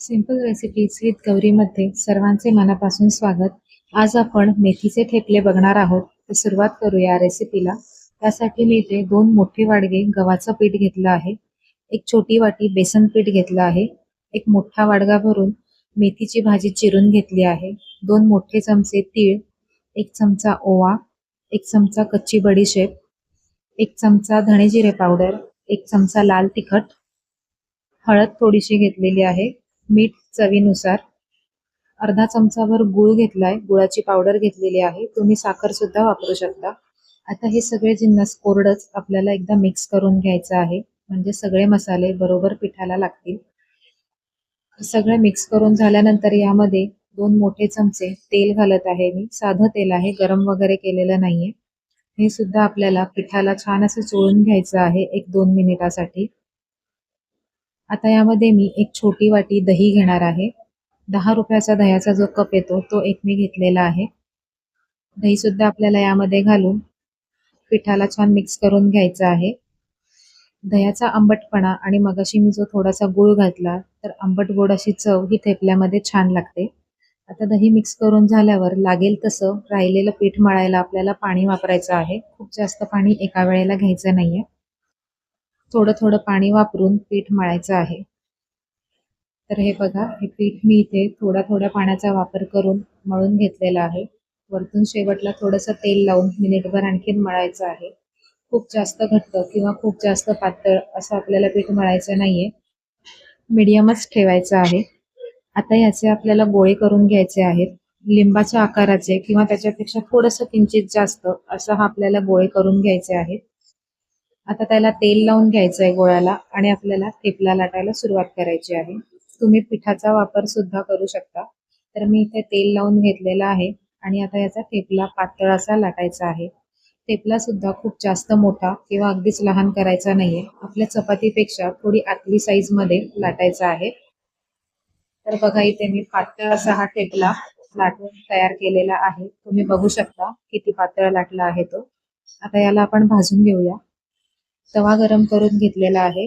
Simple recipes with गौरीमध्ये सर्वांचे मनापासून स्वागत. आज आपण मेथीचे ठेपले बघणार आहोत. तर सुरुवात करूया रेसिपीला. त्यासाठी मी इथे 2 मोठे वाडगे गव्हाचं पीठ घेतलं आहे. एक छोटी वाटी बेसन पीठ घेतलं आहे. एक मोठा वाडगा भरून मेथीची भाजी चिरून घेतली आहे. 2 मोठे चमचे तीळ, 1 चमचा ओवा, 1 चमचा कच्ची बडीशेप, 1 चमचा धणे जिरे पावडर, 1 चमचा लाल तिखट, हळद थोडीशी घेतलेली आहे, मीठ चवीनुसार, अर्धा चमचाभर गूळ घेतलाय, गुळाची पावडर घेतलेली आहे. तुम्ही साखर सुद्धा वापरू शकता. आता हे सगळे जिन्नस कोरडच आपल्याला एकदा मिक्स करून घ्यायचं आहे, म्हणजे सगळे मसाले बरोबर पिठाला लागतील. सगळे मिक्स करून झाल्यानंतर यामध्ये 2 मोठे चमचे तेल घालत आहे मी. साधं तेल आहे, गरम वगैरे केलेलं नाहीये. हे सुद्धा आपल्याला पिठाला छान असं चोळून घ्यायचं आहे 1-2 मिनिटासाठी. आता यामध्ये मी एक छोटी वाटी दही घेणार आहे. 10 रुपयाचा दह्याचा जो कप येतो तो एक मी घेतलेला आहे. दही सुद्धा आपल्याला यामध्ये घालून पिठाला छान मिक्स करून घ्यायचं आहे. दह्याचा आंबटपणा आणि मगाशी मी जो थोडासा गूळ घातला, तर आंबट गोड अशी चव ही ठेपल्यामध्ये छान लागते. आता दही मिक्स करून झाल्यावर लागेल तसं राहिलेलं पीठ मळायला आपल्याला पाणी वापरायचं आहे. खूप जास्त पाणी एका वेळेला घ्यायचं नाहीये. थोडं थोडं पाणी वापरून पीठ मळायचं आहे. तर हे बघा, हे पीठ मी इथे थोड्या थोड्या पाण्याचा वापर करून मळून घेतलेलं आहे. वरतून शेवटला थोडंसं तेल लावून मिनिटभर आणखीन मळायचं आहे. खूप जास्त घट्ट किंवा खूप जास्त पातळ असं आपल्याला पीठ मळायचं नाहीये. मीडियमच ठेवायचं आहे. आता याचे आपल्याला गोळे करून घ्यायचे आहेत. लिंबाच्या आकाराचे किंवा त्याच्यापेक्षा थोडंसं किंचित जास्त असं हा आपल्याला गोळे करून घ्यायचे आहेत. आता त्याला तेल लावून घ्यायचं आहे गोळ्याला आणि आपल्याला ठेपला लाटायला सुरुवात करायची आहे. तुम्ही पिठाचा वापर सुद्धा करू शकता. तर मी इथे तेल लावून घेतलेलं आहे आणि आता याचा ठेपला पातळ असा लाटायचा आहे. ठेपला सुद्धा खूप जास्त मोठा किंवा अगदीच लहान करायचा नाहीये. आपल्या चपातीपेक्षा थोडी आतली साईजमध्ये लाटायचा आहे. तर बघा, इथे मी पातळ असा हा ठेपला लाटून तयार केलेला आहे. तुम्ही बघू शकता किती पातळ लाटला आहे तो. आता याला आपण भाजून घेऊया. तवा गरम करून घेतलेला आहे.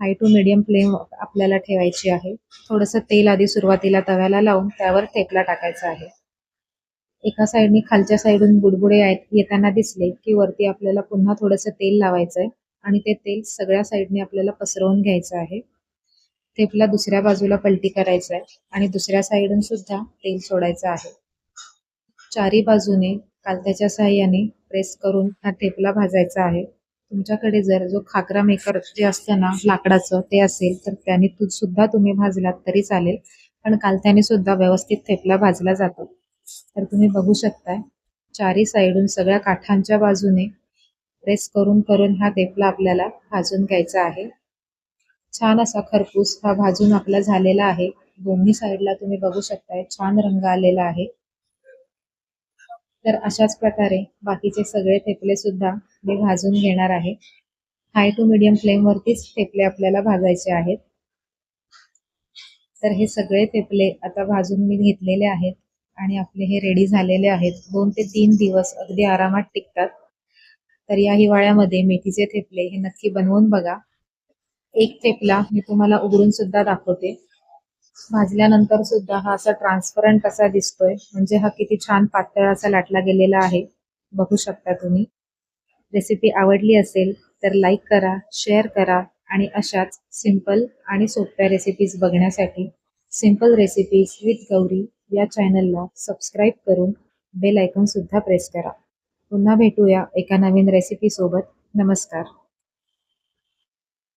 हाय टू मीडियम फ्लेम आपल्याला ठेवायची आहे. थोडंसं तेल आधी सुरुवातीला तव्याला लावून त्यावर ठेपला टाकायचा आहे. एका साईडने खालच्या साईडून बुडबुडे येताना दिसले की वरती आपल्याला पुन्हा थोडंसं तेल लावायचंय आणि ते तेल सगळ्या साईडने आपल्याला पसरवून घ्यायचं आहे. ठेपला दुसऱ्या बाजूला पलटी करायचा आहे आणि दुसऱ्या साईडून सुद्धा तेल सोडायचं आहे. चारी बाजूने कालत्याच्या साहाय्याने प्रेस करून हा ठेपला भाजायचा आहे. तुमच्याकडे जर जो खाकरा मेकर जे असतं ना लाकडाचं ते असेल तर त्याने सुद्धा तुम्ही भाजलात तरी चालेल, पण कालत्याने सुद्धा व्यवस्थित ठेपला भाजला जातो. तर तुम्ही बघू शकताय चारी साईडून सगळ्या काठांच्या बाजूने प्रेस करून करून हा ठेपला आपल्याला भाजून घ्यायचा आहे. छान असा खरपूस हा भाजून आपला झालेला आहे. दोन्ही साईडला तुम्ही बघू शकताय छान रंग आलेला आहे. तर अशाच प्रकारे बाकीचे सगळे ठेपले सुद्धा मी भाजून घेणार आहे. हाय टू मीडियम फ्लेम वरतीच ठेपले आपल्याला भाजायचे आहेत. तर हे सगळे ठेपले आता भाजून मी घेतलेले आहेत आणि आपले हे रेडी झालेले आहेत. 2 ते 3 दिवस अगदी आरामात टिकतात. तर या हिवाळ्यामध्ये मेथीचे ठेपले हे नक्की बनवून बघा. एक ठेपला मी तुम्हाला उघडून सुद्धा दाखवते. भाजल्यानंतर सुद्धा हा असा ट्रान्सपरंट असा दिसतोय, म्हणजे हा किती छान पातळ असा लाटला गेलेला आहे. बघू शकता तुम्ही. रेसिपी आवडली असेल तर लाईक करा, शेअर करा आणि अशाच सिंपल आणि सोप्या रेसिपीज बघण्यासाठी सिंपल रेसिपीज विथ गौरी या चॅनलला सबस्क्राईब करून बेल आयकॉन सुद्धा प्रेस करा. पुन्हा भेटूया एका नवीन रेसिपी सोबत. नमस्कार.